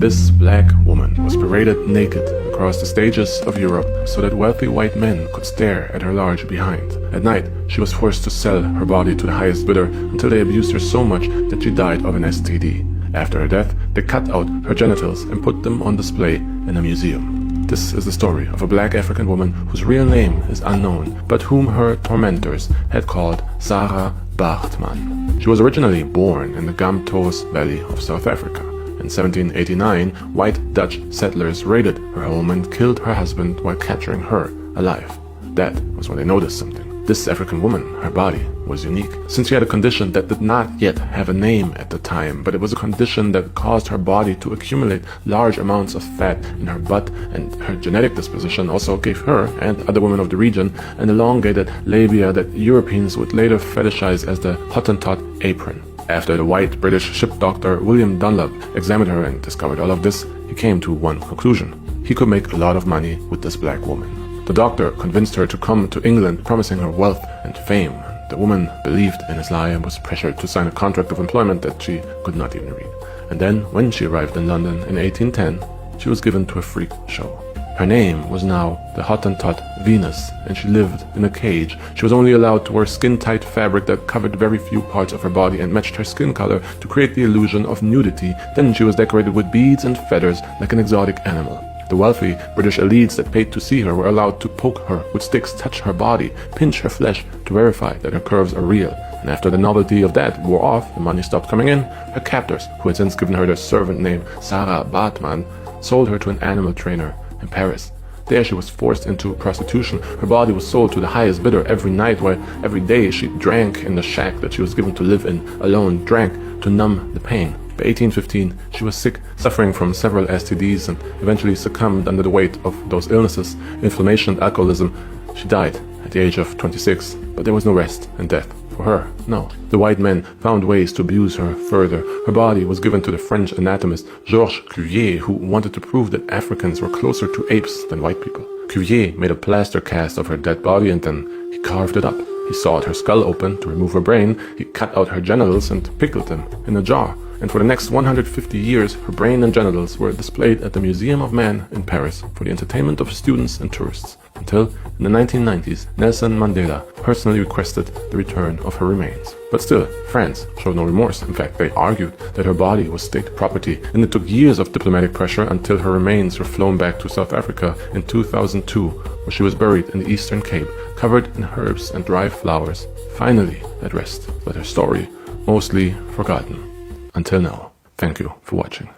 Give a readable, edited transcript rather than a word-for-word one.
This black woman was paraded naked across the stages of Europe so that wealthy white men could stare at her large behind. At night, she was forced to sell her body to the highest bidder until they abused her so much that she died of an STD. After her death, they cut out her genitals and put them on display in a museum. This is the story of a black African woman whose real name is unknown, but whom her tormentors had called Sarah Baartman. She was originally born in the Gamtoos Valley of South Africa. In 1789, white Dutch settlers raided her home and killed her husband while capturing her alive. That was when they noticed something. This African woman, her body, was unique, since she had a condition that did not yet have a name at the time, but it was a condition that caused her body to accumulate large amounts of fat in her butt, and her genetic disposition also gave her, and other women of the region, an elongated labia that Europeans would later fetishize as the Hottentot apron. After the white British ship doctor William Dunlop examined her and discovered all of this, he came to one conclusion. He could make a lot of money with this black woman. The doctor convinced her to come to England, promising her wealth and fame. The woman believed in his lie and was pressured to sign a contract of employment that she could not even read. And then, when she arrived in London in 1810, she was given to a freak show. Her name was now the Hottentot Venus, and she lived in a cage. She was only allowed to wear skin-tight fabric that covered very few parts of her body and matched her skin color to create the illusion of nudity. Then she was decorated with beads and feathers like an exotic animal. The wealthy British elites that paid to see her were allowed to poke her with sticks, touch her body, pinch her flesh to verify that her curves are real. And after the novelty of that wore off, the money stopped coming in, her captors, who had since given her the servant name Sarah Baartman, sold her to an animal trainer in Paris. There she was forced into prostitution. Her body was sold to the highest bidder every night, while every day she drank in the shack that she was given to live in alone, drank to numb the pain. By 1815, she was sick, suffering from several STDs, and eventually succumbed under the weight of those illnesses, inflammation and alcoholism. She died at the age of 26, but there was no rest in death. For her, no. The white men found ways to abuse her further. Her body was given to the French anatomist Georges Cuvier, who wanted to prove that Africans were closer to apes than white people. Cuvier made a plaster cast of her dead body and then he carved it up. He sawed her skull open to remove her brain, he cut out her genitals and pickled them in a jar. And for the next 150 years, her brain and genitals were displayed at the Museum of Man in Paris for the entertainment of students and tourists, until in the 1990s, Nelson Mandela personally requested the return of her remains. But still, France showed no remorse. In fact, they argued that her body was state property, and it took years of diplomatic pressure until her remains were flown back to South Africa in 2002, where she was buried in the Eastern Cape, covered in herbs and dry flowers, finally at rest, but her story mostly forgotten. Until now, thank you for watching.